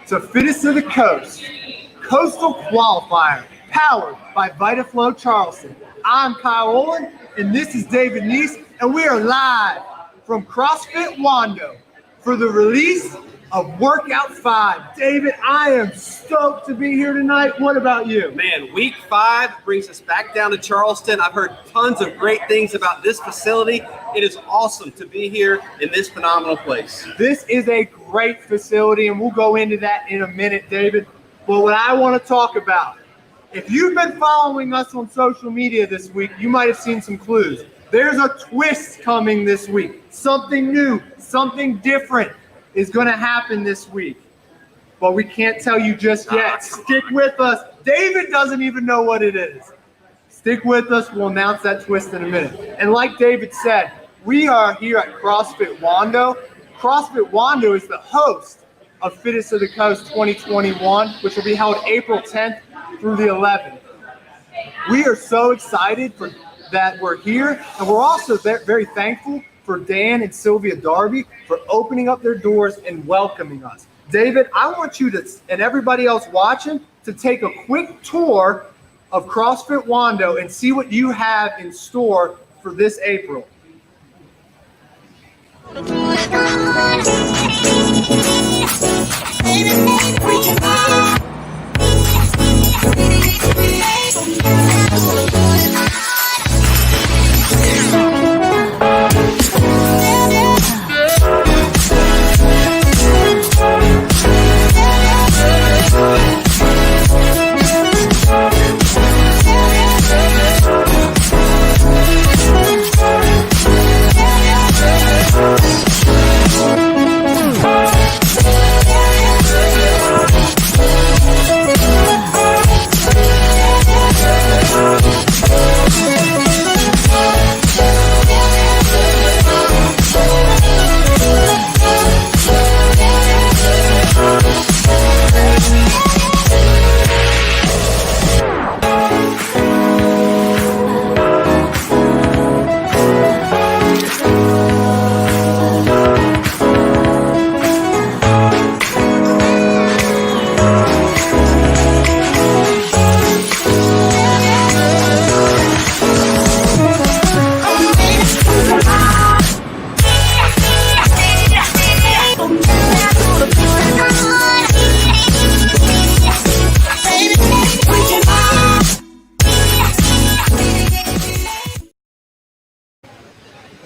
to Fittest of the Coast, Coastal Qualifier, powered by VitaFlow Charleston. I'm Kyle Olin, and this is David Neese, and we are live from CrossFit Wando for the release of Workout 5. David, I am stoked to be here tonight. What about you? Man, week 5 brings us back down to Charleston. I've heard tons of great things about this facility. It is awesome to be here in this phenomenal place. This is a great facility, and we'll go into that in a minute, David. But what I want to talk about, if you've been following us on social media this week, you might have seen some clues. There's a twist coming this week. Something new, something different is going to happen this week. But we can't tell you just yet. Stick with us. David doesn't even know what it is. Stick with us. We'll announce that twist in a minute. And like David said, we are here at CrossFit Wando. CrossFit Wando is the host of Fittest of the Coast 2021, which will be held April 10th through the 11th. We are so excited that we're here, and we're also very thankful for Dan and Sylvia Darby for opening up their doors and welcoming us. David, I want you to, and everybody else watching, to take a quick tour of CrossFit Wando and see what you have in store for this April.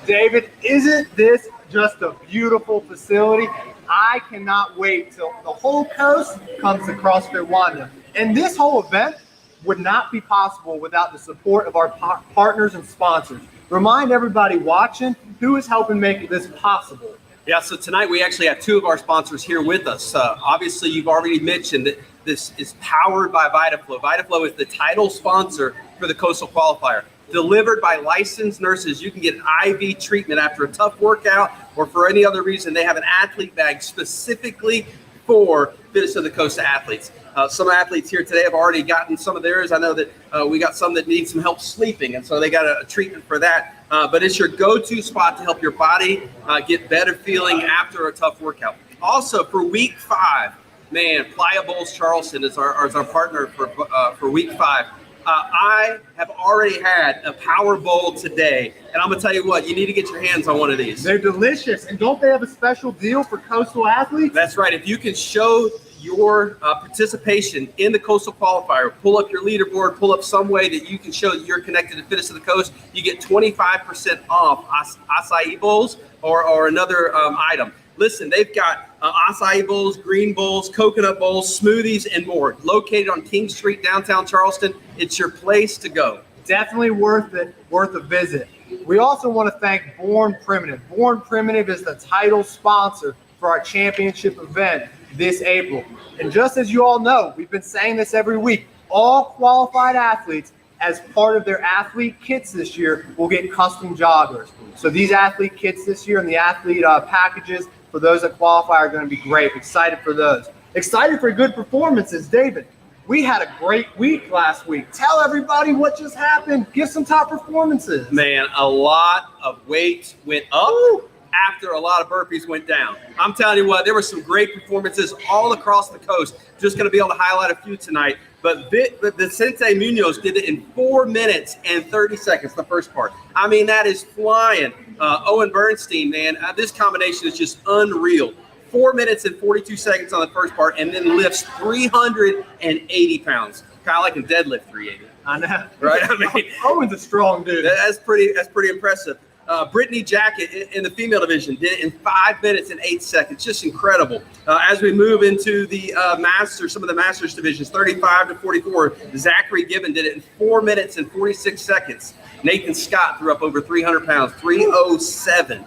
David, isn't this just a beautiful facility? I cannot wait till the whole coast comes to CrossFit Wando. And this whole event would not be possible without the support of our partners and sponsors. Remind everybody watching who is helping make this possible. Yeah, so tonight we actually have 2 of our sponsors here with us. Obviously, you've already mentioned that this is powered by VitaFlow. VitaFlow is the title sponsor for the Coastal Qualifier. Delivered by licensed nurses. You can get IV treatment after a tough workout or for any other reason. They have an athlete bag specifically for Fittest of the Coast athletes. Some athletes here today have already gotten some of theirs. I know that we got some that need some help sleeping, and so they got a treatment for that. But it's your go-to spot to help your body get better feeling after a tough workout. Also, for week 5, man, Playa Bowls Charleston is our partner for week 5. I have already had a power bowl today, and I'm gonna tell you what, you need to get your hands on one of these. They're delicious, and don't they have a special deal for coastal athletes? That's right. If you can show your participation in the Coastal Qualifier, pull up your leaderboard, pull up some way that you can show that you're connected to Fittest of the Coast, you get 25% off acai bowls or another item. Listen, they've got acai bowls, green bowls, coconut bowls, smoothies, and more. Located on King Street, downtown Charleston. It's your place to go. Definitely worth it, worth a visit. We also want to thank Born Primitive. Born Primitive is the title sponsor for our championship event this April. And just as you all know, we've been saying this every week, all qualified athletes, as part of their athlete kits this year, will get custom joggers. So these athlete kits this year and the athlete packages for those that qualify are going to be great. Excited for those. Excited for good performances. David, we had a great week last week. Tell everybody what just happened. Give some top performances. Man, a lot of weight went up. Ooh. after a lot of burpees went down. I'm telling you what, there were some great performances all across the coast. Just going to be able to highlight a few tonight. But Vicente Munoz did it in 4 minutes and 30 seconds, the first part. I mean, that is flying. Owen Bernstein, man, this combination is just unreal. 4 minutes and 42 seconds on the first part, and then lifts 380 pounds. Kyle, I can deadlift 380. I know. Right? I mean, Owen's a strong dude. That's pretty impressive. Brittany Jacket in the female division did it in 5 minutes and 8 seconds. Just incredible. As we move into the Masters, some of the Masters divisions, 35 to 44, Zachary Gibbon did it in 4 minutes and 46 seconds. Nathan Scott threw up over 300 pounds, 307.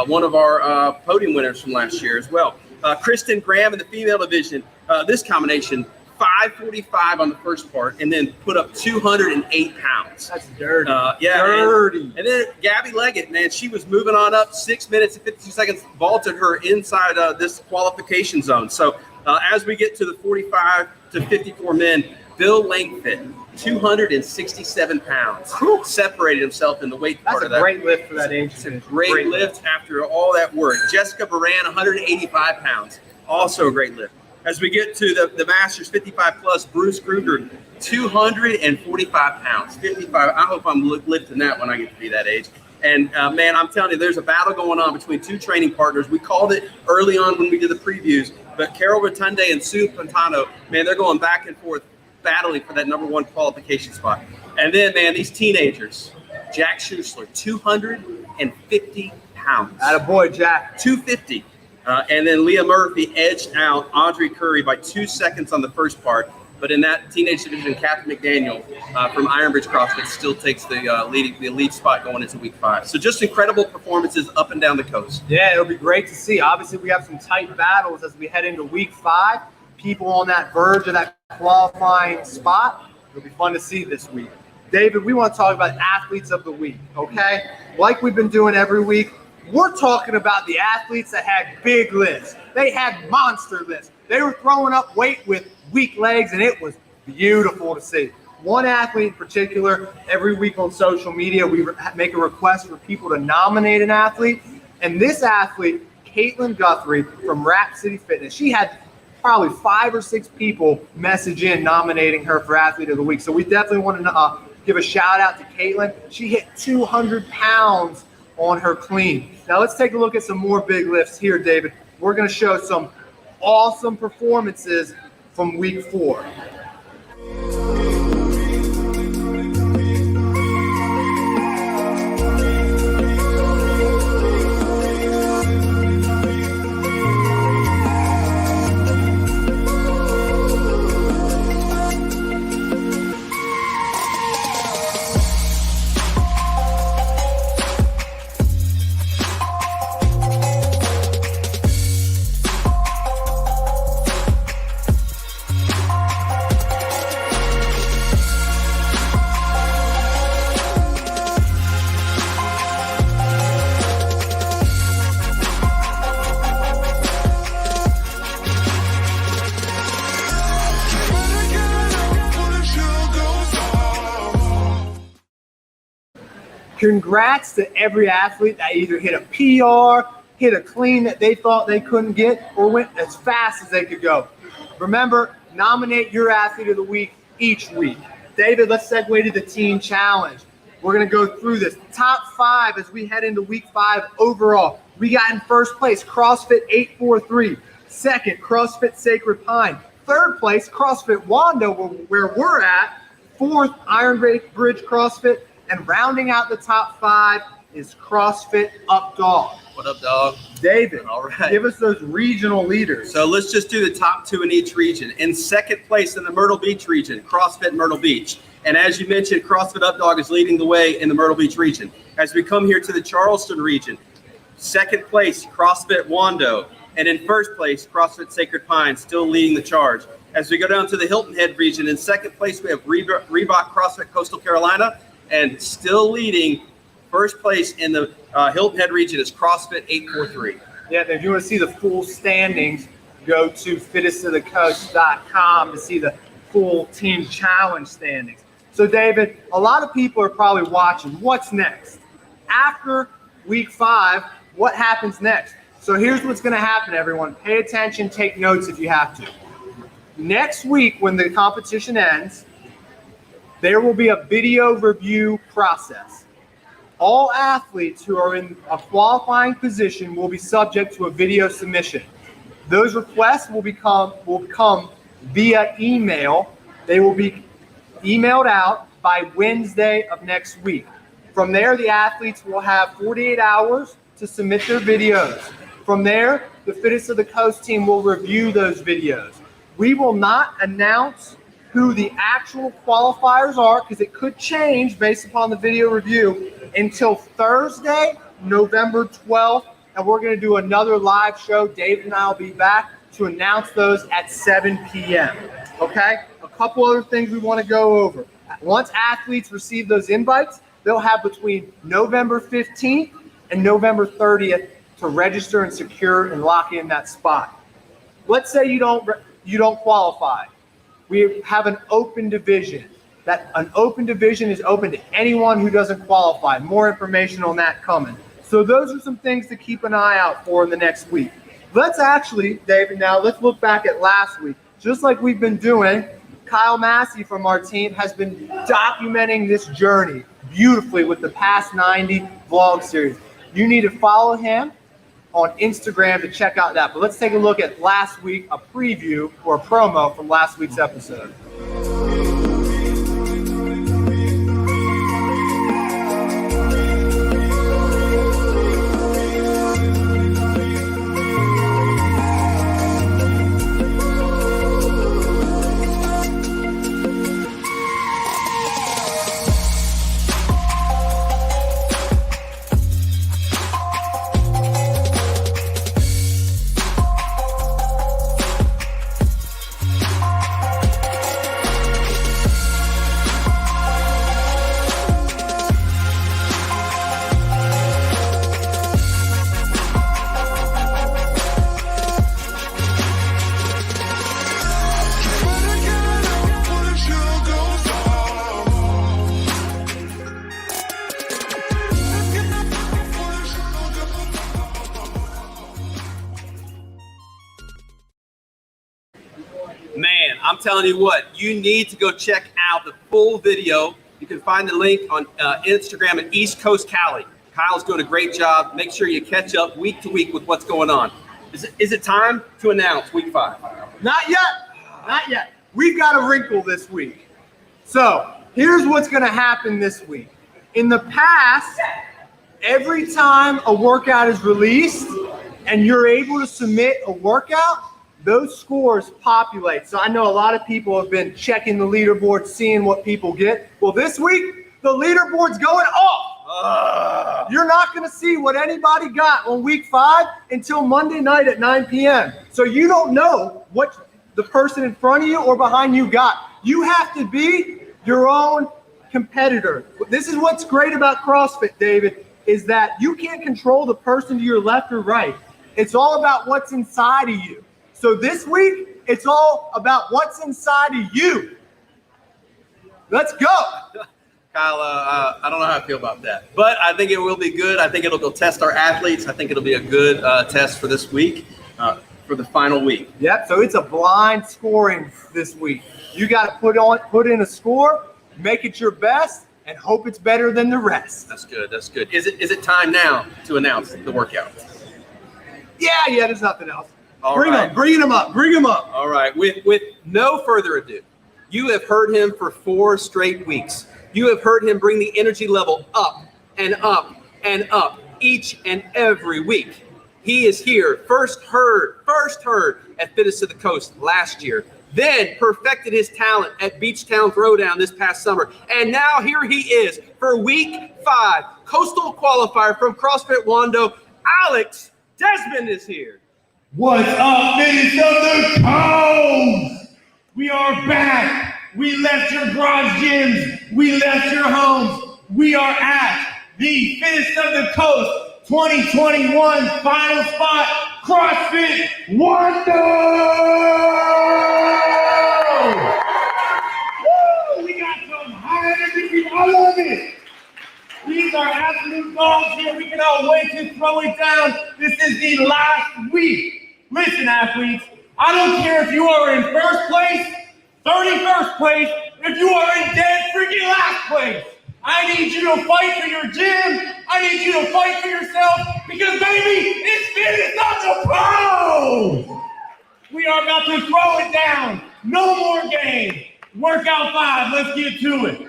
One of our podium winners from last year as well. Kristen Graham in the female division, this combination, 545 on the first part, and then put up 208 pounds. That's dirty. Dirty. And then Gabby Leggett, man, she was moving on up 6 minutes and 52 seconds, vaulted her inside this qualification zone. So as we get to the 45 to 54 men, Bill Langford, 267 pounds, separated himself in the weight part of that. That's a great lift for that age. It's a great lift after all that work. Jessica Baran, 185 pounds, also a great lift. As we get to the Masters 55 plus, Bruce Kruger, 245 pounds, 55. I hope I'm lifting that when I get to be that age. And man, I'm telling you, there's a battle going on between two training partners. We called it early on when we did the previews, but Carol Rotunde and Sue Pantano, man, they're going back and forth, battling for that #1 qualification spot. And then, man, these teenagers, Jack Schuessler, 250 pounds. Attaboy, Jack. 250. And then Leah Murphy edged out Audrey Curry by 2 seconds on the first part. But in that teenage division, Catherine McDaniel from Ironbridge CrossFit still takes the lead spot going into week 5. So just incredible performances up and down the coast. Yeah, it'll be great to see. Obviously, we have some tight battles as we head into week 5. People on that verge of that qualifying spot. It'll be fun to see this week. David, we want to talk about athletes of the week, okay? Like we've been doing every week, we're talking about the athletes that had big lifts. They had monster lifts. They were throwing up weight with weak legs, and it was beautiful to see. One athlete in particular, every week on social media, we make a request for people to nominate an athlete. And this athlete, Caitlin Guthrie from Rap City Fitness, she had probably 5 or 6 people message in nominating her for Athlete of the Week. So we definitely want to give a shout out to Caitlin. She hit 200 pounds on her clean. Now let's take a look at some more big lifts here, David. We're going to show some awesome performances from week 4. Congrats to every athlete that either hit a PR, hit a clean that they thought they couldn't get, or went as fast as they could go. Remember, nominate your athlete of the week each week. David, let's segue to the team challenge. We're going to go through this. Top 5 as we head into week 5 overall. We got in first place, CrossFit 843. Second, CrossFit Sacred Pine. Third place, CrossFit Wando, where we're at. Fourth, Ironbridge CrossFit. And rounding out the top 5 is CrossFit Up Dog. What up, dog? David, all right. Give us those regional leaders. So let's just do the top 2 in each region. In second place in the Myrtle Beach region, CrossFit Myrtle Beach. And as you mentioned, CrossFit Up Dog is leading the way in the Myrtle Beach region. As we come here to the Charleston region, second place, CrossFit Wando. And in first place, CrossFit Sacred Pine, still leading the charge. As we go down to the Hilton Head region, in second place, we have Reebok CrossFit Coastal Carolina. And still leading first place in the Hilton Head region is CrossFit 843. Yeah, if you want to see the full standings, go to fittestofthecoast.com to see the full team challenge standings. So, David, a lot of people are probably watching. What's next? After week 5, what happens next? So here's what's going to happen, everyone. Pay attention, take notes if you have to. Next week, when the competition ends, there will be a video review process. All athletes who are in a qualifying position will be subject to a video submission. Those requests will come via email. They will be emailed out by Wednesday of next week. From there, the athletes will have 48 hours to submit their videos. From there, the Fitness of the Coast team will review those videos. We will not announce who the actual qualifiers are because it could change based upon the video review until Thursday, November 12th. And we're going to do another live show. David and I will be back to announce those at 7 p.m. Okay? A couple other things we want to go over. Once athletes receive those invites, they'll have between November 15th and November 30th to register and secure and lock in that spot. Let's say you don't qualify. We have an open division. An open division is open to anyone who doesn't qualify. More information on that coming. So those are some things to keep an eye out for in the next week. Let's actually, David, now let's look back at last week. Just like we've been doing, Kyle Massey from our team has been documenting this journey beautifully with the past 90 vlog series. You need to follow him on Instagram to check out that. But let's take a look at last week, a preview or a promo from last week's episode. Man, I'm telling you what, you need to go check out the full video. You can find the link on Instagram at East Coast Cali. Kyle's doing a great job. Make sure you catch up week to week with what's going on. Is it time to announce week 5? Not yet. Not yet. We've got a wrinkle this week. So here's what's going to happen this week. In the past, every time a workout is released and you're able to submit a workout, those scores populate. So I know a lot of people have been checking the leaderboard, seeing what people get. Well, this week, the leaderboard's going off. You're not going to see what anybody got on week 5 until Monday night at 9 p.m. So you don't know what the person in front of you or behind you got. You have to be your own competitor. This is what's great about CrossFit, David, is that you can't control the person to your left or right. It's all about what's inside of you. So this week, it's all about what's inside of you. Let's go. Kyle, I don't know how I feel about that, but I think it will be good. I think it'll go test our athletes. I think it'll be a good test for this week, for the final week. Yep, so it's a blind scoring this week. You got to put in a score, make it your best, and hope it's better than the rest. That's good. That's good. Is it time now to announce the workout? Yeah, there's nothing else. Bring them up. All right. With no further ado, you have heard him for 4 straight weeks. You have heard him bring the energy level up and up and up each and every week. He is here, first heard at Fitness of the Coast last year, then perfected his talent at Beachtown Throwdown this past summer. And now here he is for week 5, Coastal Qualifier from CrossFit Wando. Alex Desmond is here. What's up, Fitness of the Coast? We are back. We left your garage gyms. We left your homes. We are at the Fitness of the Coast 2021 final spot, CrossFit Wando! Woo! We got some high energy people. I love it. These are absolute dogs here. and we cannot wait to throw it down. This is the last week. Listen, athletes, I don't care if you are in first place, 31st place, if you are in dead freaking last place. I need you to fight for your gym. I need you to fight for yourself because, baby, it's fitness on the pros. We are about to throw it down. No more game. Workout 5, let's get to it.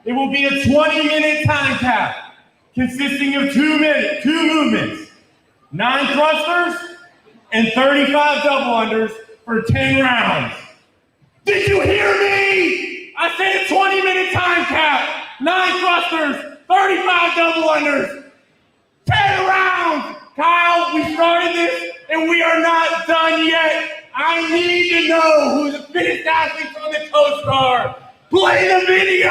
It will be a 20-minute time cap consisting of 2 movements, 9 thrusters, and 35 double unders for 10 rounds. Did you hear me? I said a 20-minute time cap, 9 thrusters, 35 double unders, 10 rounds. Kyle, we started this and we are not done yet. I need to know who the fittest athletes on the coast are. Play the video!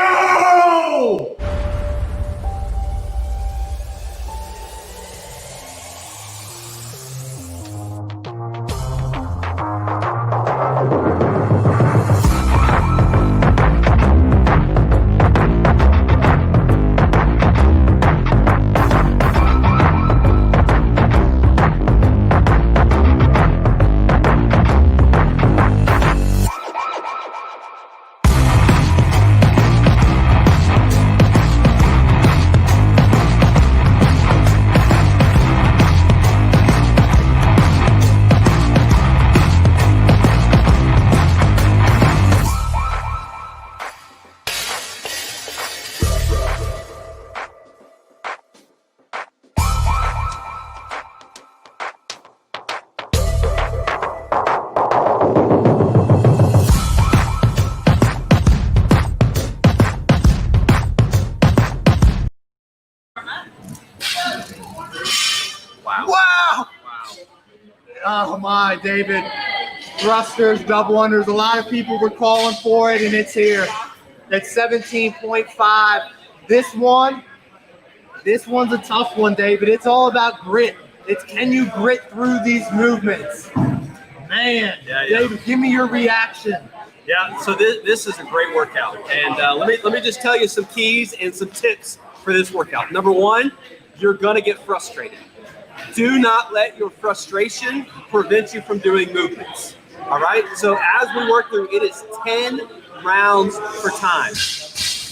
Wow! Oh my, David. Thrusters, double unders. A lot of people were calling for it, and it's here. That's 17.5. This one's a tough one, David. It's all about grit. It's can you grit through these movements? Man, David, give me your reaction. Yeah, so this is a great workout, and let me just tell you some keys and some tips for this workout. Number one, you're gonna get frustrated. Do not let your frustration prevent you from doing movements. All right. So as we work through, it is 10 rounds per time.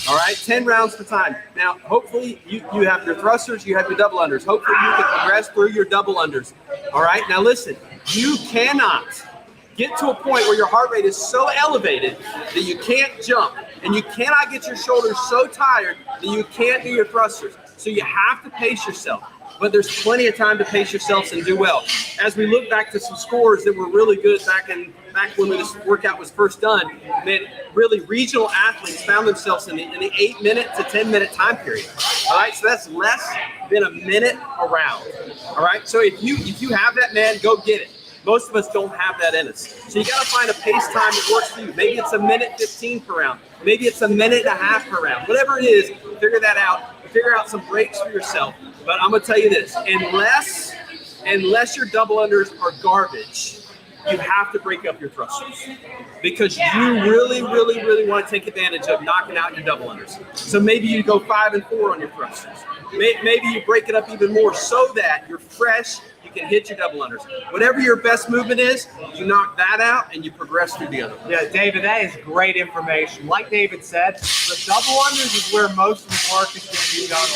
All right, 10 rounds per time. Now, hopefully you have your thrusters, you have your double unders. Hopefully you can progress through your double unders. All right. Now listen, you cannot get to a point where your heart rate is so elevated that you can't jump, and you cannot get your shoulders so tired that you can't do your thrusters. So you have to pace yourself. But there's plenty of time to pace yourselves and do well. As we look back to some scores that were really good back when this workout was first done, that really regional athletes found themselves in the 8-minute to 10-minute time period. All right, so that's less than a minute a round. All right, so if you have that, man, go get it. Most of us don't have that in us. So you got to find a pace time that works for you. Maybe it's a minute 15 per round. Maybe it's a minute and a half per round. Whatever it is, figure that out. Figure out some breaks for yourself. But I'm going to tell you this, unless your double unders are garbage, you have to break up your thrusters because you really, really, really want to take advantage of knocking out your double unders. So maybe you go 5 and 4 on your thrusters. Maybe you break it up even more so that you're fresh, you can hit your double unders. Whatever your best movement is, you knock that out and you progress through the other one. Yeah, David, that is great information. Like David said, the double unders is where most of the work is going to be done.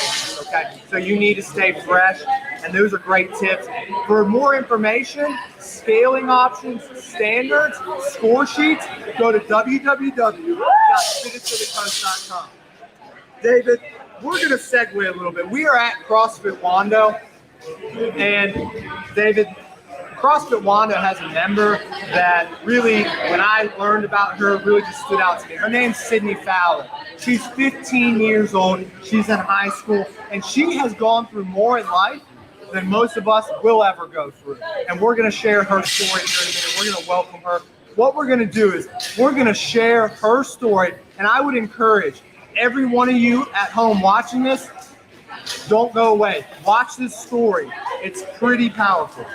Okay, so you need to stay fresh, and those are great tips. For more information, scaling options, standards, score sheets, go to www.fitnessforthecoast.com. David, we're going to segue a little bit. We are at CrossFit Wando, and David, CrossFit Wando has a member that really, when I learned about her, really just stood out to me. Her name's Sydney Fowler. She's 15 years old. She's in high school, and she has gone through more in life than most of us will ever go through. And we're going to share her story here in a minute. We're going to welcome her. What we're going to do is we're going to share her story, and I would encourage every one of you at home watching this, don't go away. Watch this story. It's pretty powerful.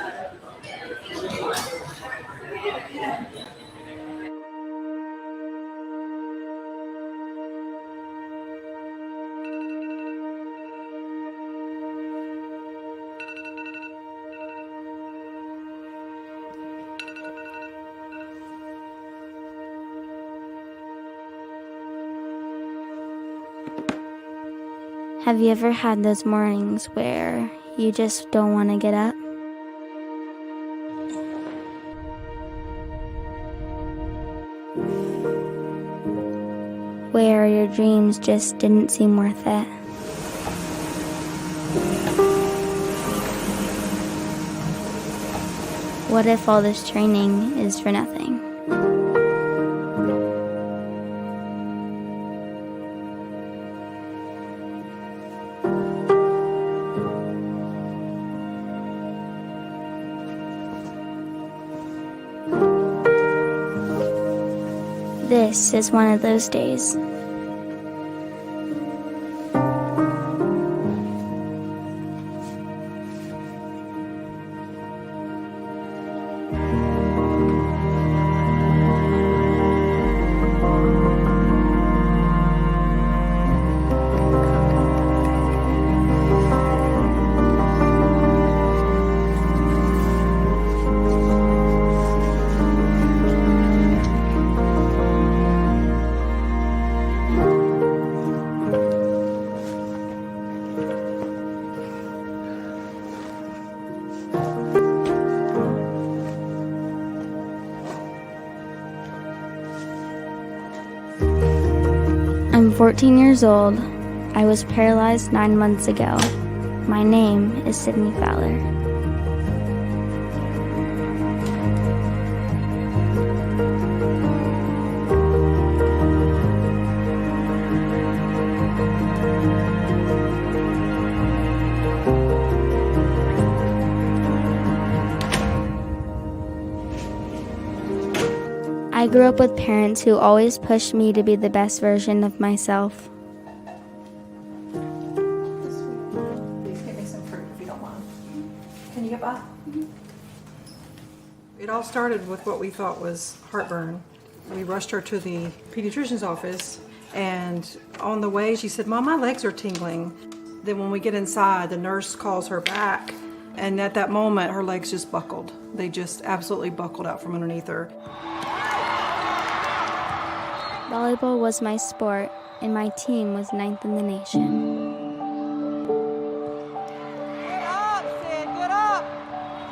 Have you ever had those mornings where you just don't want to get up? Where your dreams just didn't seem worth it? What if all this training is for nothing? This is one of those days. I'm 14 years old. I was paralyzed 9 months ago. My name is Sydney Fowler. I grew up with parents who always pushed me to be the best version of myself. Please get me some fruit if you don't mind. Can you get by? It all started with what we thought was heartburn. We rushed her to the pediatrician's office, and on the way she said, "Mom, my legs are tingling." Then when we get inside, the nurse calls her back, and at that moment her legs just buckled. They just absolutely buckled out from underneath her. Volleyball was my sport, and my team was 9th in the nation. Get up, Sid, get up!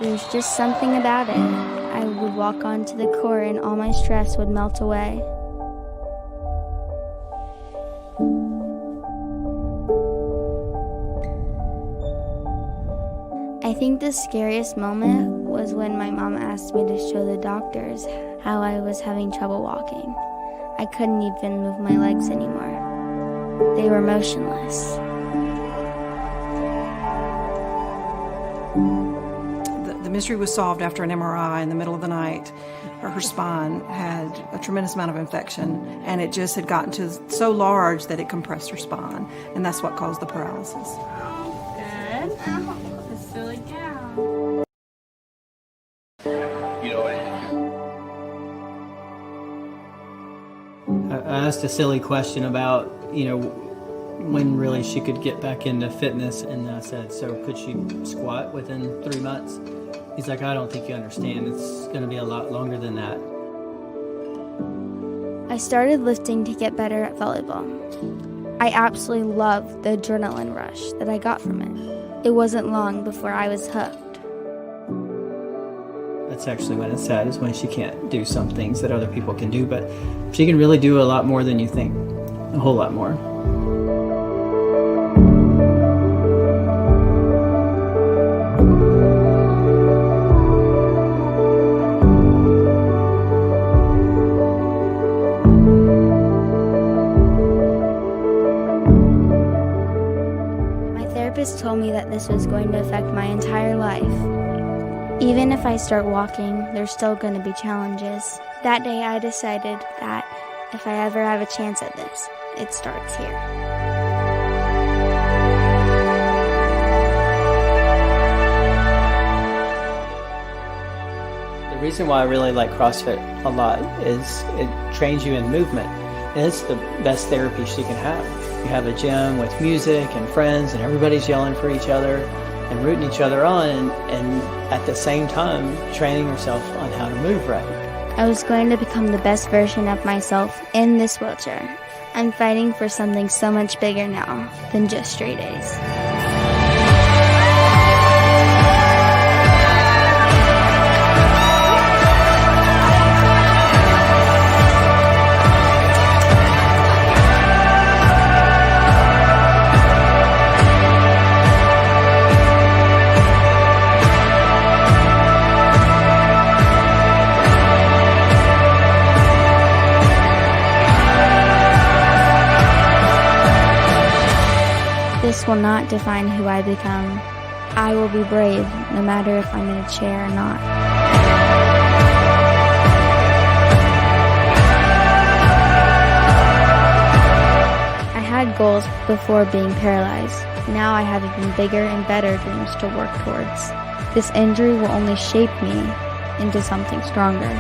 There's just something about it. I would walk onto the court and all my stress would melt away. I think the scariest moment was when my mom asked me to show the doctors how I was having trouble walking. I couldn't even move my legs anymore. They were motionless. The mystery was solved after an MRI in the middle of the night. Her spine had a tremendous amount of infection, and it just had gotten to so large that it compressed her spine, and that's what caused the paralysis. Good. A silly cow. I asked a silly question about, when really she could get back into fitness, and I said, so could she squat within 3 months? He's like, I don't think you understand. It's going to be a lot longer than that. I started lifting to get better at volleyball. I absolutely loved the adrenaline rush that I got from it. It wasn't long before I was hooked. That's actually when it's sad, is when she can't do some things that other people can do, but she can really do a lot more than you think. A whole lot more. My therapist told me that this was going to affect my entire life. Even if I start walking, there's still going to be challenges. That day I decided that if I ever have a chance at this, it starts here. The reason why I really like CrossFit a lot is it trains you in movement. And it's the best therapy she can have. You have a gym with music and friends, and everybody's yelling for each other and rooting each other on, and at the same time training yourself on how to move right. I was going to become the best version of myself in this wheelchair. I'm fighting for something so much bigger now than just straight A's. This will not define who I become. I will be brave, no matter if I'm in a chair or not. I had goals before being paralyzed. Now I have even bigger and better dreams to work towards. This injury will only shape me into something stronger.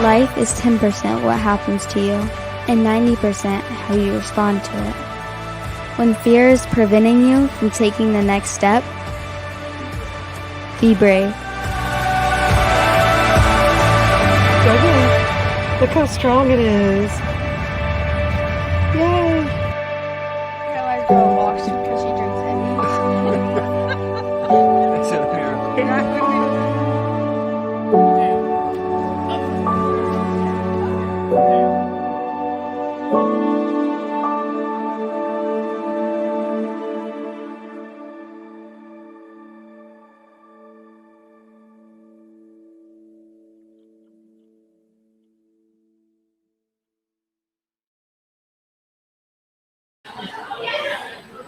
Life is 10% what happens to you, and 90% how you respond to it. When fear is preventing you from taking the next step, be brave. Look how strong it is. Yay! My girl walks because she drinks That's a miracle.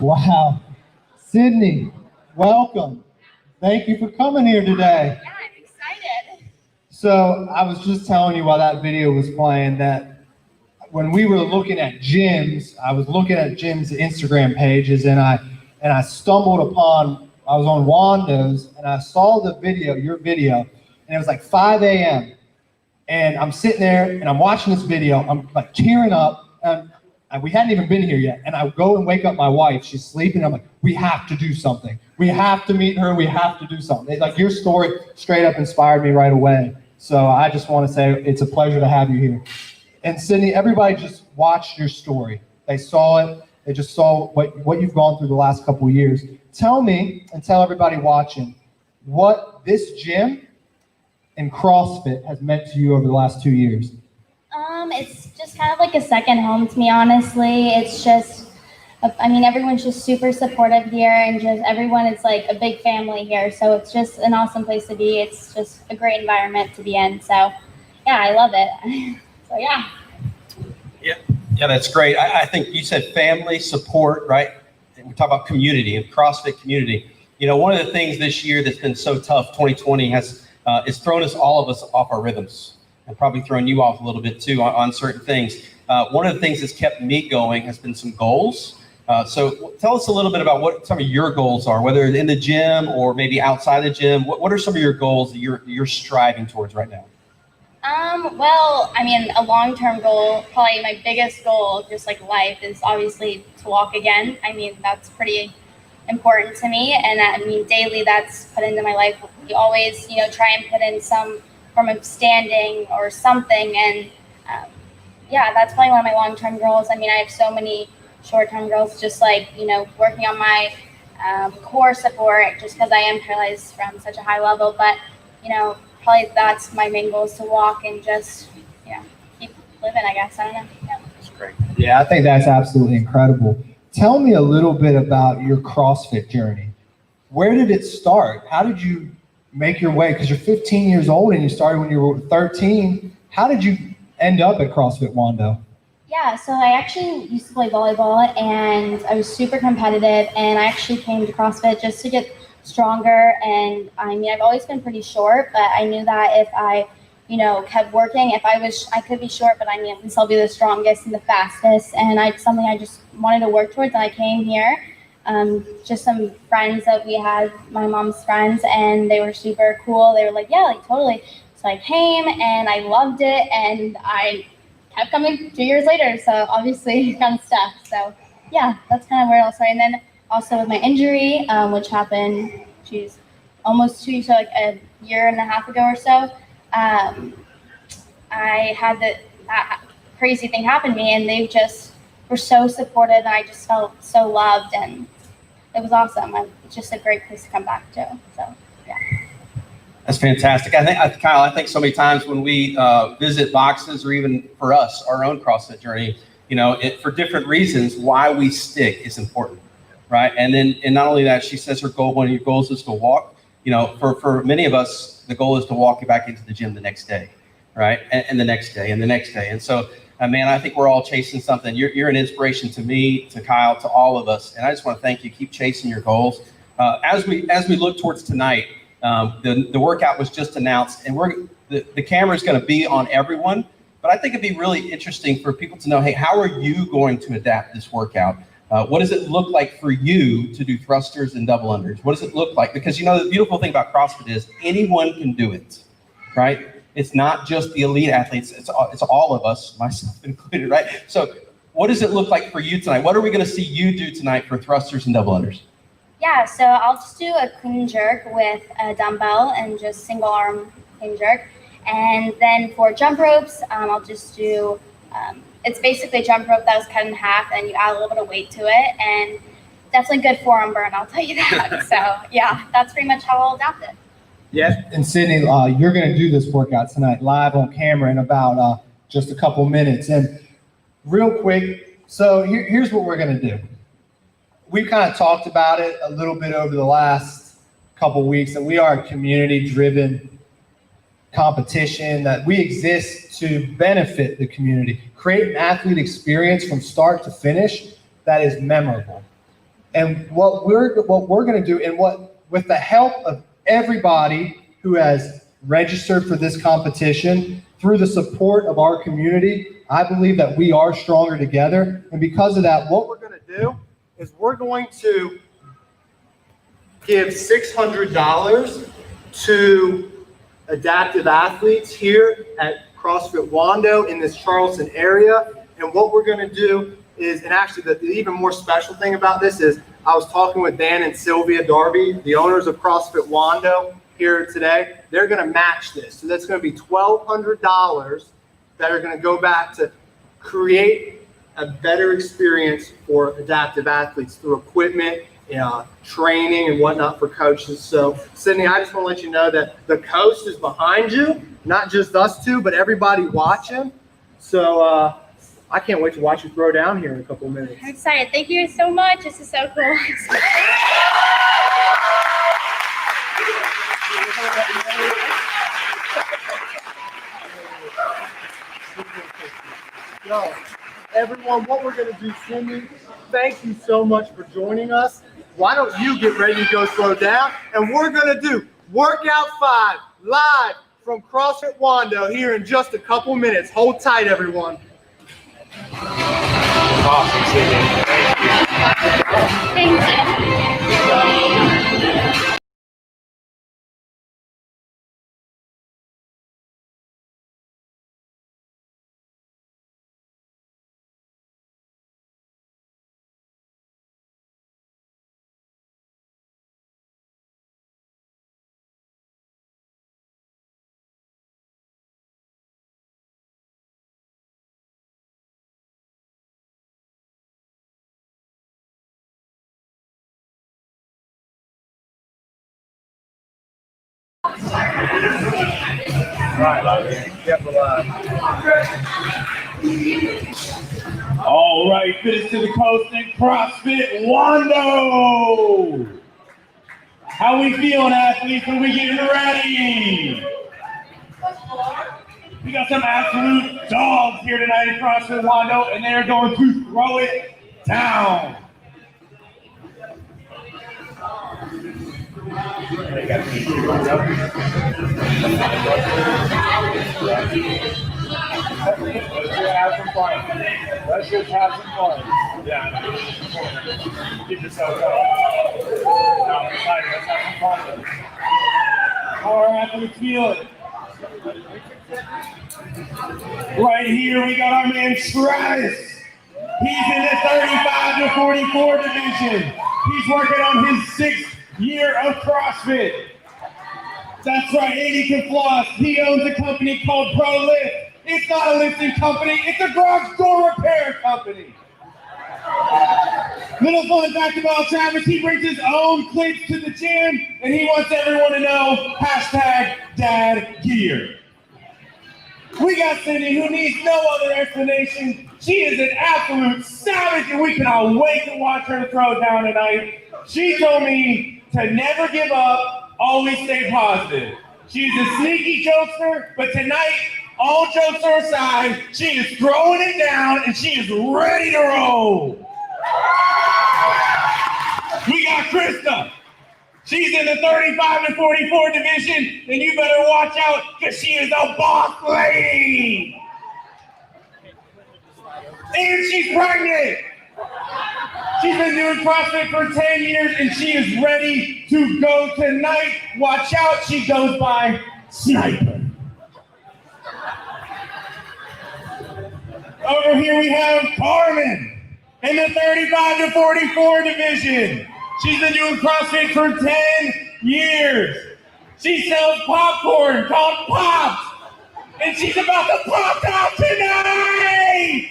Wow. Sydney, welcome. Thank you for coming here today. Yeah, I'm excited. So I was just telling you while that video was playing that when we were looking at gyms, I was looking at Jim's Instagram pages and I stumbled upon, I was on Wando's and I saw the video, your video, and it was like 5 a.m. And I'm sitting there and I'm watching this video, I'm like tearing up, and we hadn't even been here yet. And I go and wake up my wife, she's sleeping, I'm like, we have to do something. We have to meet her, we have to do something. Like your story straight up inspired me right away. So I just want to say it's a pleasure to have you here. And Sydney, everybody just watched your story. They saw it, they just saw what you've gone through the last couple of years. Tell me, and tell everybody watching, what this gym and CrossFit has meant to you over the last 2 years. It's just kind of like a second home to me, honestly. It's just, I mean, everyone's just super supportive here, and just everyone is like a big family here. So it's just an awesome place to be. It's just a great environment to be in. So yeah, I love it. So yeah. Yeah, that's great. I think you said family support, right? And we talk about community and CrossFit community. You know, one of the things this year that's been so tough, 2020 has thrown all of us off our rhythms, and probably thrown you off a little bit too on certain things. One of the things that's kept me going has been some goals. So tell us a little bit about what some of your goals are, whether in the gym or maybe outside the gym. What are some of your goals that you're striving towards right now? Well, I mean, a long-term goal, probably my biggest goal, just like life, is obviously to walk again. I mean, that's pretty important to me. And I mean, daily that's put into my life. We always, try and put in some form of standing or something. And yeah, that's probably one of my long-term goals. I mean, I have so many short-term goals, just like, working on my core support, just because I am paralyzed from such a high level. But, probably that's my main goal, is to walk and just, keep living, I guess. I don't know. Yeah. That's great. Yeah, I think that's absolutely incredible. Tell me a little bit about your CrossFit journey. Where did it start? How did you make your way? Because you're 15 years old and you started when you were 13. How did you end up at CrossFit Wando? Yeah, so I actually used to play volleyball, and I was super competitive, and I actually came to CrossFit just to get stronger. And I mean, I've always been pretty short, but I knew that if I, kept working, I could be short, but I mean, at least I'll be the strongest and the fastest. And something I just wanted to work towards, and I came here. Just some friends that we had, my mom's friends, and they were super cool. They were like, yeah, like totally. So I came and I loved it, and I kept coming 2 years later. So obviously kind of stuck. So yeah, that's kind of where it all started. And then also with my injury, which happened, almost 2 years, so like a year and a half ago or so, I had that crazy thing happen to me, and they just were so supportive, and I just felt so loved, and it was awesome. It's just a great place to come back to. So yeah. That's fantastic. I think, Kyle, I think so many times when we visit boxes, or even for us, our own CrossFit journey, for different reasons, why we stick is important, right? And not only that, she says one of your goals is to walk. For many of us, the goal is to walk back into the gym the next day, right? And the next day, and the next day. And so, man, I think we're all chasing something. You're an inspiration to me, to Kyle, to all of us. And I just want to thank you. Keep chasing your goals. As we look towards tonight, the workout was just announced, and the camera is going to be on everyone. But I think it'd be really interesting for people to know, hey, how are you going to adapt this workout? What does it look like for you to do thrusters and double unders? What does it look like? Because the beautiful thing about CrossFit is anyone can do it, right? It's not just the elite athletes. It's all of us, myself included, right? So what does it look like for you tonight? What are we going to see you do tonight for thrusters and double unders? Yeah, so I'll just do a clean jerk with a dumbbell and just single arm clean jerk. And then for jump ropes, I'll just do, it's basically a jump rope that was cut in half, and you add a little bit of weight to it, and definitely good forearm burn, I'll tell you that. So yeah, that's pretty much how I'll adapt it. Yes, and Sydney, you're going to do this workout tonight live on camera in about just a couple minutes. And real quick, so here's what we're going to do. We've kind of talked about it a little bit over the last couple weeks, that we are a community-driven competition, that we exist to benefit the community, create an athlete experience from start to finish that is memorable. And what we're going to do, and with the help of everybody who has registered for this competition, through the support of our community, I believe that we are stronger together. And because of that, what we're going to do is we're going to give $600 to adaptive athletes here at CrossFit Wando in this Charleston area. And what we're going to do is, and actually the even more special thing about this is, I was talking with Dan and Sylvia Darby, the owners of CrossFit Wando, here today. They're going to match this. So that's going to be $1,200 that are going to go back to create a better experience for adaptive athletes through equipment, training and whatnot for coaches. So Sydney, I just want to let you know that the coast is behind you, not just us two, but everybody watching. So I can't wait to watch you throw down here in a couple of minutes. I'm excited. Thank you so much. This is so cool. So, everyone, what we're going to do, Cindy, thank you so much for joining us. Why don't you get ready to go throw down? And we're going to do Workout 5 live from CrossFit Wando here in just a couple minutes. Hold tight, everyone. Awesome, Sydney. Thank you. All right, finish to the coast and CrossFit Wando. How we feeling, athletes? Are we getting ready? We got some absolute dogs here tonight at CrossFit Wando, and they're going to throw it down. Let's just have some fun. Yeah, keep yourself going. Let's have some fun. How are athletes feeling? Right here, we got our man Travis. He's in the 35 to 44 division. He's working on his 6th year of CrossFit. That's right, Andy can floss. He owns a company called Pro Lift. It's not a lifting company, it's a garage door repair company. Little fun fact about Travis, he brings his own clips to the gym, and he wants everyone to know, #DadGear. We got Cindy, who needs no other explanation. She is an absolute savage, and we cannot wait to watch her throw down tonight. She told me to never give up, always stay positive. She's a sneaky jokester, but tonight, all jokes are aside, she is throwing it down, and she is ready to roll. We got Krista. She's in the 35 to 44 division, and you better watch out because she is a boss lady. And she's pregnant. She's been doing CrossFit for 10 years, and she is ready to go tonight. Watch out, she goes by Sniper. Over here we have Carmen in the 35 to 44 division. She's been doing CrossFit for 10 years. She sells popcorn called Pops, and she's about to pop out tonight!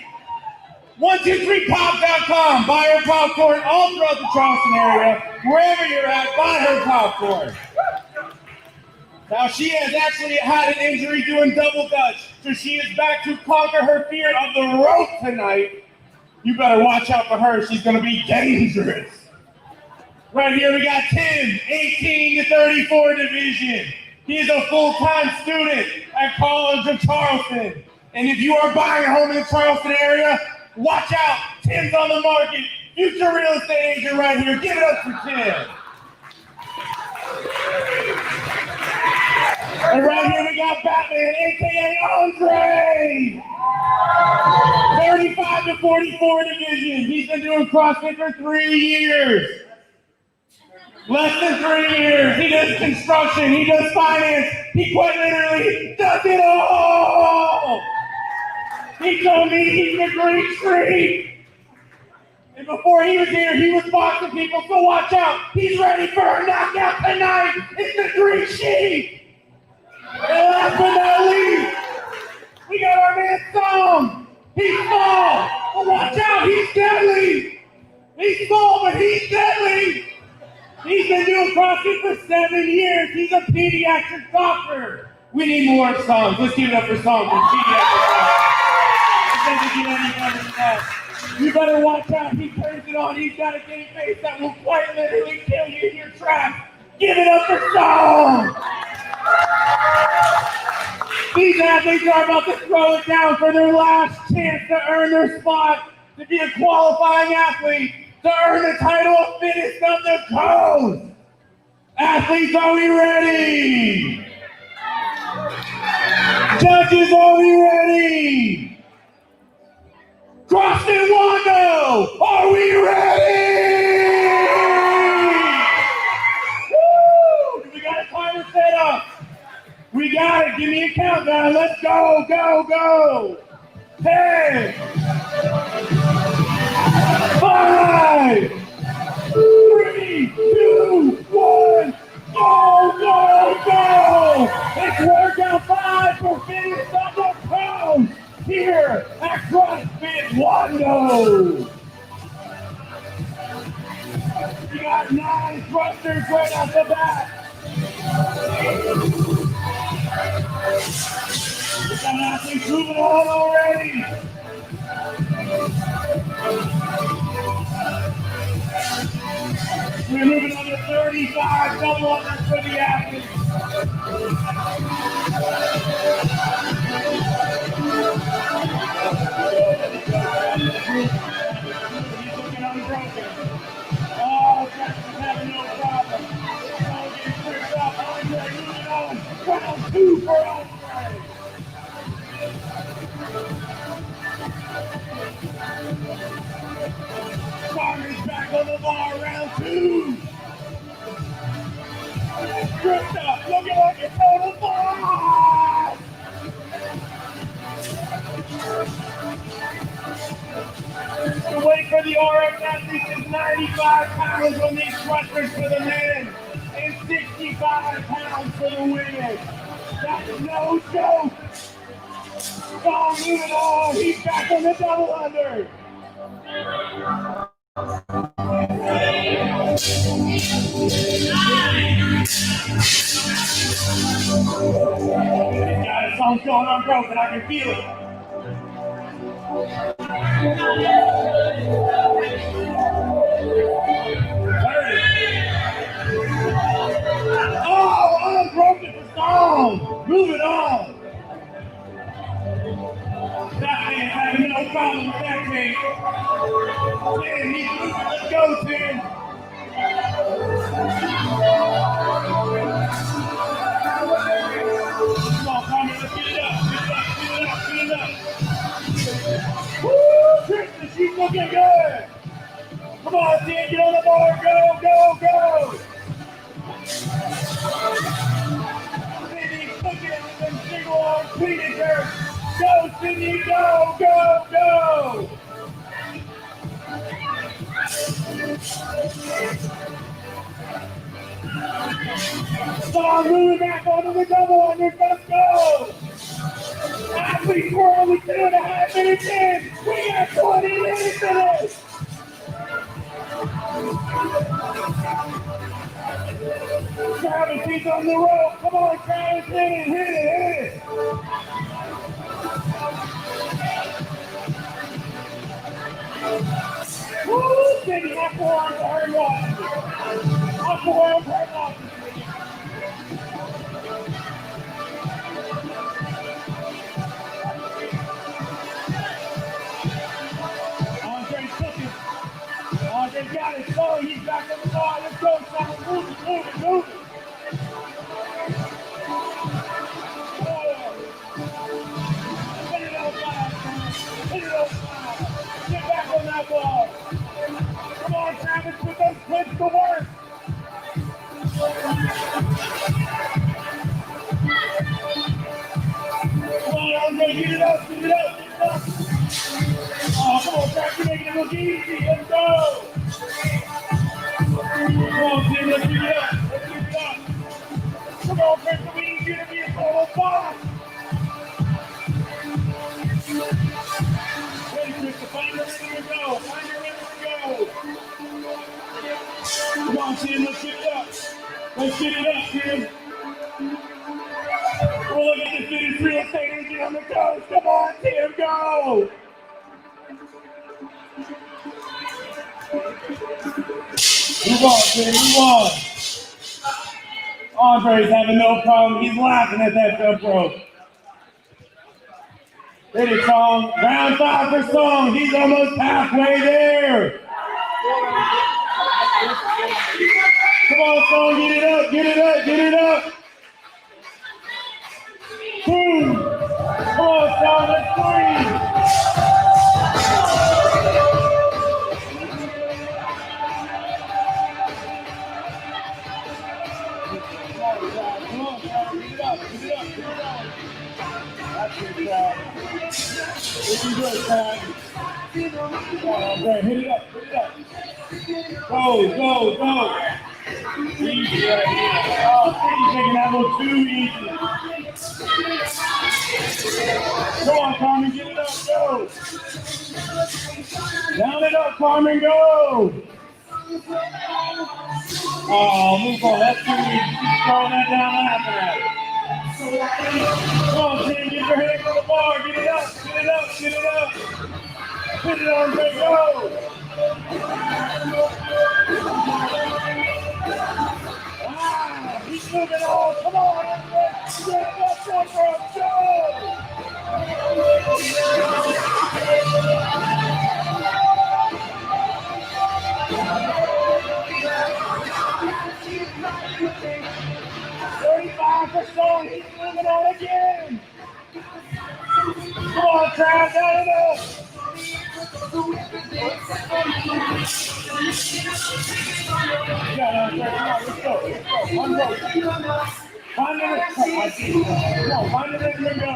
123pop.com. Buy her popcorn all throughout the Charleston area. Wherever you're at, buy her popcorn. Now, she has actually had an injury doing double dutch, so she is back to conquer her fear of the rope tonight. You better watch out for her. She's going to be dangerous. Right here, we got Tim, 18 to 34 division. He is a full-time student at College of Charleston. And if you are buying a home in the Charleston area, watch out. Tim's on the market. Future real estate agent right here. Give it up for Tim. And right here, we got Batman, a.k.a. Andre. 35 to 44 division. He's been doing CrossFit for 3 years. Less than 3 years. He does construction. He does finance. He quite literally does it all. He told me he's the Greek Street. And before he was here, he was boxing people. So watch out. He's ready for a knockout tonight. It's the Greek Sheep. And last but not least, we got our man Tom. He's small. But watch out. He's deadly. He's small, but he's deadly. He's been doing CrossFit for 7 years. He's a pediatric doctor. We need more songs. Let's give it up for songs for pediatric doctor. It doesn't get any better than that. You better watch out. He turns it on. He's got a game face that will quite literally kill you in your tracks. Give it up for songs. These athletes are about to throw it down for their last chance to earn their spot to be a qualifying athlete, to earn the title of fittest of the coast. Athletes, are we ready? Judges, are we ready? CrossFit Wando, are we ready? Woo! We got a timer set up. We got it. Give me a countdown. Let's go, go, go. 10, 5, 3, 2, 1, go, go, go! It's workout 5 for fitness on the coast here at CrossFit Wando. We got 9 thrusters right off the bat. We got athletes moving on already. We're moving on to 35 double unders for the athletes. He's looking unbroken. Oh, Jackson's having no problem. It's all getting tripped up. Andre moving on. Round 2 for Andre. Farmer's back on the bar, round 2. Krista, looking like a total bomb. RX athletes is 95 pounds on these thrusters for the men and 65 pounds for the women. That's no joke. Tom moving on. He's back on the double under. He's got his song going unbroken. I can feel it. Oh, unbroken for Stone. Moving on. That man having no problem with that man. Man, he's moving. Let's go, Tim. Come on, Tommy, let's get it up. Get it up. Woo, Tristan, she's looking good. Come on, Tim, get on the board. Go. Sydney cooking it with them single arm cleaning dirt. Go, Sydney, go. Song moving back onto the double under. Let's go. Athletes, we're only 2.5 minutes in. We got 20 minutes in it. Travis, he's on the rope. Come on, Travis, hit it. Woo, Cindy, up forearms to her loss. Up forearms, her loss. Andre's cooking. Andre's got it. So he's back on the ball. Let's go, Simon. Move it. Hit it outside. Get back on that ball. Come on, Travis, put those clips to work. Come on, Andre, get it up. Oh, come on, Travis, you're making it look easy. Let's go. Come on, Tim, let's get it up. Come on, Chris, we need you to be a solo boss. Find your rhythm and go. Come on, Tim, let's get it up. Tim. We'll look at the city's real estate agent on the coast. Come on, Tim, go. Move on. Andre's having no problem. He's laughing at that jump rope. Hit it, Song. Round 5 for Song. He's almost halfway there. Come on, Song. Get it up. Boom. Come on, Song. Let's breathe. Come on, get it up. That's it, Chad. Looking good, Chad. Okay, hit it up. Go. Easy right here. Oh, he's making that look too easy. Come on, Carmen, get it up, go. Down it up, Carmen, go. Oh, move on, that's too easy. Keep throwing that down laughing at it. Come on, Tim, get your head on the bar. Get it up. Put it on, Jay, go. He's moving on. Come on, Song, he's moving on again. Come on, Trav, down it up. Let's go. One rope. Find it and go.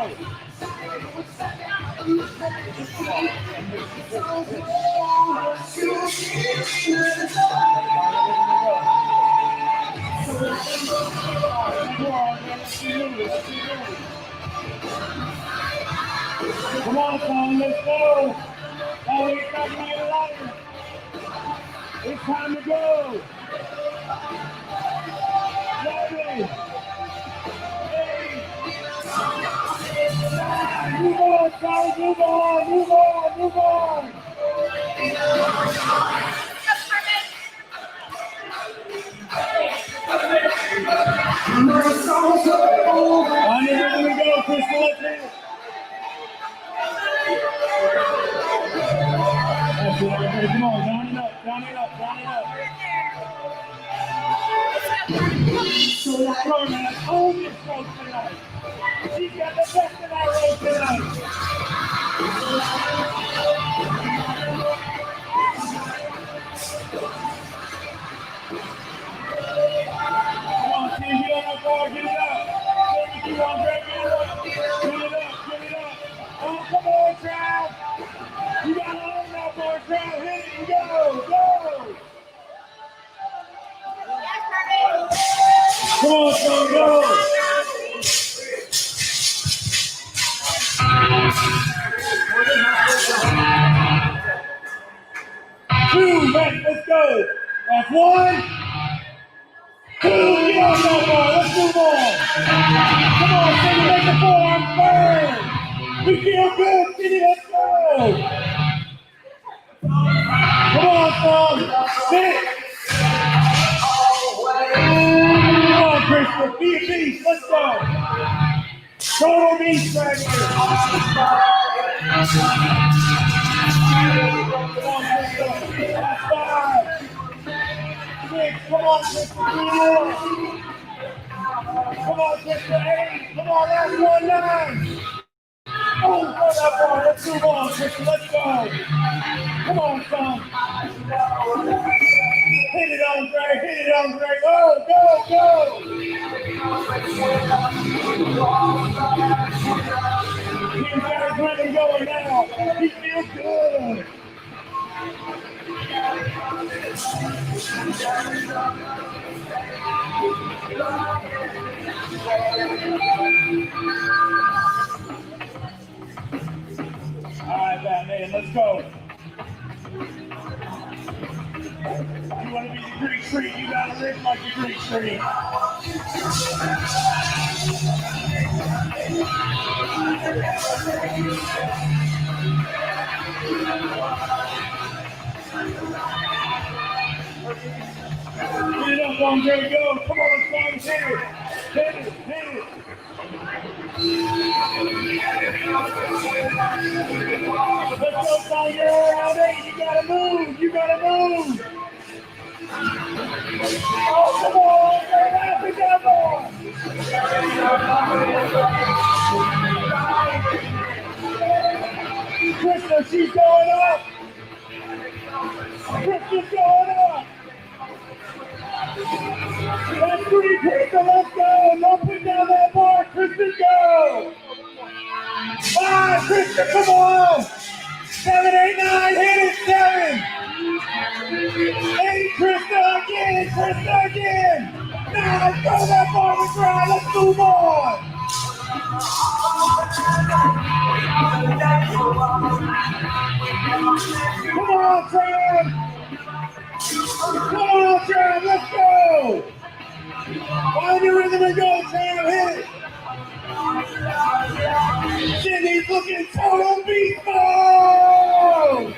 Come on, son, let's go. Oh, it's not gonna get lighter. It's time to go. 7, 8, 9. Move on, son, move on, move on, move on. On your rhythm we go, Crystal, let's hit it. That's it, everybody, come on, down it up, down it up, down it up. Come on, man, own this road tonight. She's got the best of that road tonight. Come on, team, get on that bar, get it up. 32 on Greg, get it up. Get it up, get it up. Oh, come on, Trav. You gotta own that bar, Trav. Hit it and go, go. Come on, son, go. Two, let's go. That's 1, 2, get on that bar, let's move on. Come on, Cindy, make the forearm burn. We feel good, Cindy, let's go. Come on, son, 6. Come on, Crystal, be a beast, let's go. Total beast right here. Come on, Crystal, that's 5. 6, come on, Crystal, 4. Come on, Crystal, 8. Come on, last one, 9. Oh, go that bar, let's move on, Crystal, let's go. Come on, son. Hit it on, Greg, hit it on, Greg. Go, go, go. He's got his rhythm going now. He feels good. All right, Batman, let's go. You want to be the Greek Street, you got to live like the Greek Street. Get it up, Andre, go. Come on, son, hit it. Hit it, hit it. Let's go, son, you're around 8. You got to move, you got to move. Oh, come on, they're happy together. Krista, she's going up. Krista's going up. That's 3, Krista, let's go. Don't put down that bar, Krista, go. 5, Krista, come on. 7, 8, 9, hit it, 7. 8, Krista again. 9, throw that bar to the ground, let's move on. Come on, Trav. Come on, Trav, let's go. Find your rhythm and go, Trav, hit it. Cindy's looking total beast mode.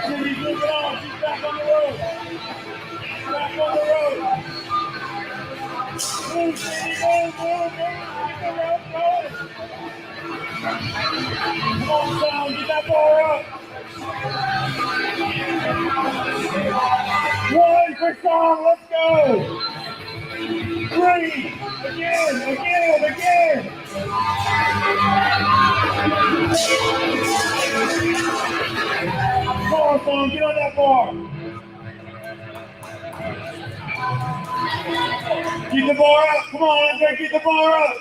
Cindy's moving on, she's back on the road. Back on the road. Move, Cindy, move. Get the road going. Come on, Sam, get that bar up. 1 for Sam, let's go. 3, again. Come on, Sam, get on that bar. Keep the bar up. Come on, Andre, keep the bar up.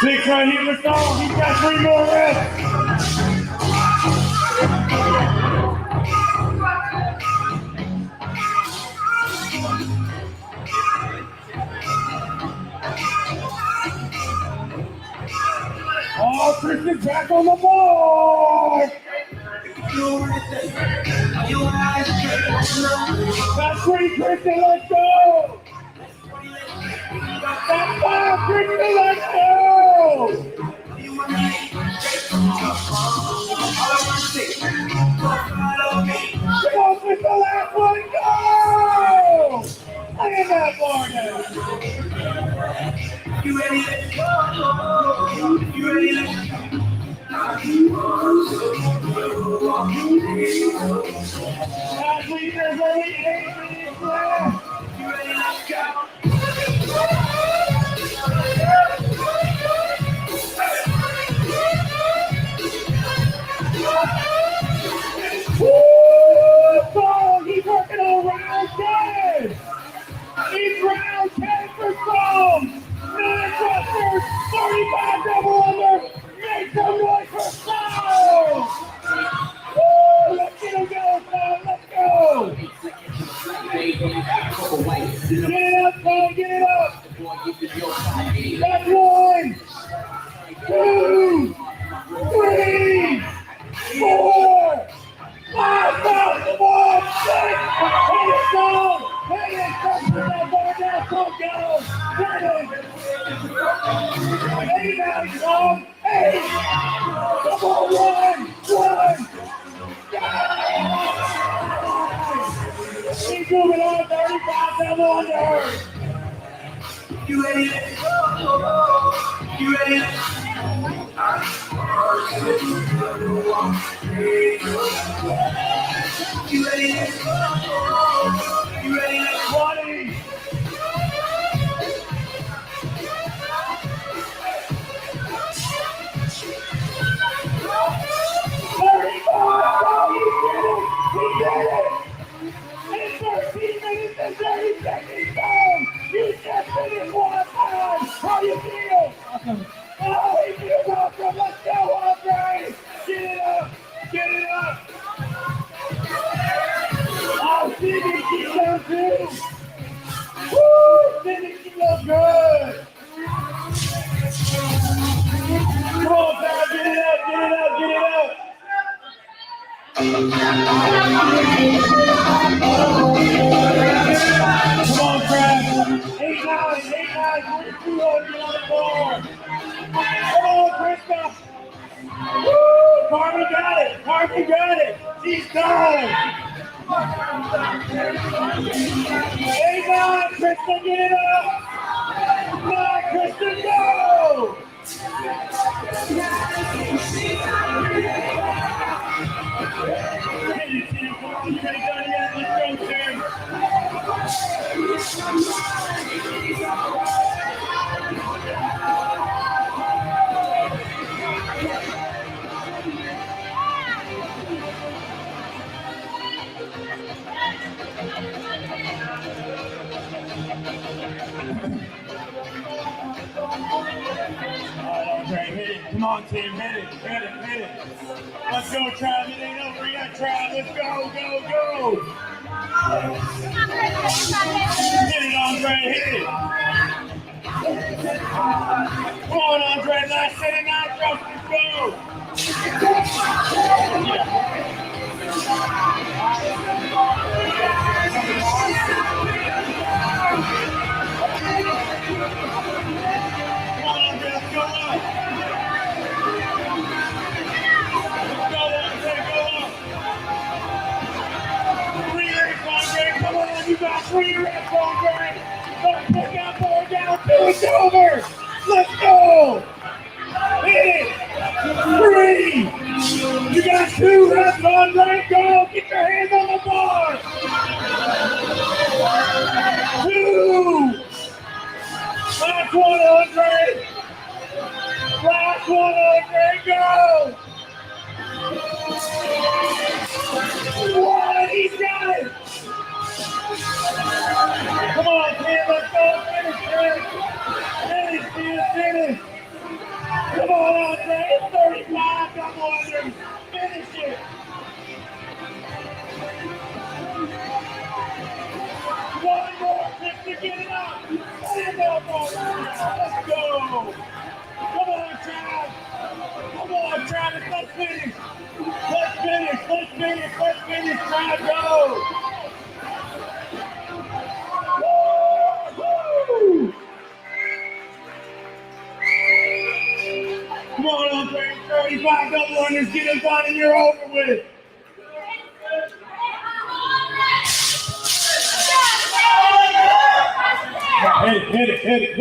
6 right here, let's go. He's got 3 more reps. Oh, Chris is back on the board. That's 3, Kristen, let's go. That's 5, Kristen, let's go. Come on, with the last one, go! Look at that board now. You ready? You ready? Athletes, there's only 8 minutes left. You ready? Let's go. Woo! He's working on round 10. He's round 10 for Psalm. 9 thrusters, 35 double under. Make some noise for Psalm. Woo! Let's get him going, Psalm. Let's go. Get it up, Psalm. Get it up. That's 1, 2, 3, 4, 5, come on, 6, hit it, Psalm. Hit it, touch that bar down, come down. 7, 8 now, Psalm. 8, come on, 1. Keep moving on, 35 double under. You ready? You ready? You ready? You ready? 20. He did it! In 13 minutes and 30 seconds down, you just finished 1 time. How you feel? Awesome. Oh, he feels awesome. Let's go, Andre. Get it up. Get it up. Oh, Sidney, she's down too. Woo! Sidney, she looks good. Come on, Pat. Get it up. Get it up. Get it up. Come on, Brad. 8-9, 8-9, 42 on the board. Come on, Krista. Woo! Carmen got it. Carmen got it. She's done. 8-9, Krista, get it up. 9, Krista, go. Come on, team, hit it, hit it, hit it. Let's go, Trav. It ain't over yet, Trav. Let's go, go, go. Hit it, Andre, hit it. Come on, Andre, last set of 9 throws. Let's Come on, Andre, let's go up. You got 3 reps, Andre. Don't put that ball down. It's over. Let's go. Hit it. 3. You got 2 reps, Andre. Go. Get your hands on the bar. 2. Last one, Andre. Last one, Andre. Go. 1. He's got it. Come on, Tim, let's go. Finish, finish. Finish, finish, finish. up all right. Let's go. Come on, Travis. Come on, Travis. Let's finish. Let's finish. Let's finish. Let's finish. Travis, go. Woo-hoo! Come on, 35 double unders. Get us on and you're over with. Hit it. Finish.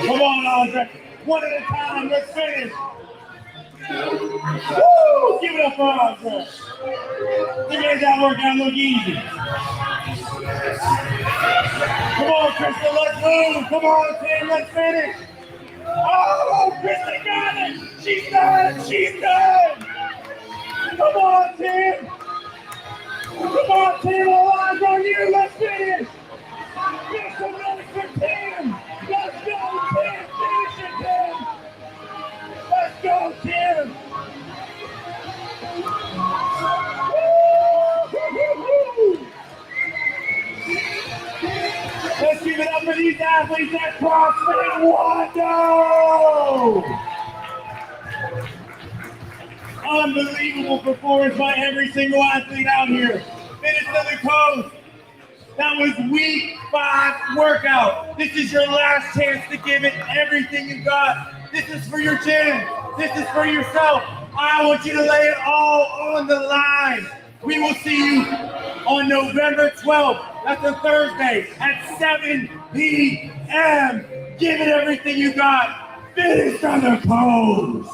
Come on, Andre. One at a time. Let's finish. Woo! Give it up for Andre. He made that workout look easy. Come on, Krista. Let's move. Come on, Tim. Let's finish. Oh, Krista got it. She's done. She's done. Come on, Tim. Come on, Tim. All eyes on you. Let's finish. Get some noise for Tim. Let's go, Tim. Finish it, Tim. Let's go, Tim. Woo-hoo-hoo-hoo. Let's give it up for these athletes at CrossFit Wando. Unbelievable performance by every single athlete out here. Finish to the coast. That was week 5 workout. This is your last chance to give it everything you got. This is for your gym. This is for yourself. I want you to lay it all on the line. We will see you on November 12th. That's a Thursday at 7 p.m. Give it everything you got. Finish on the pose.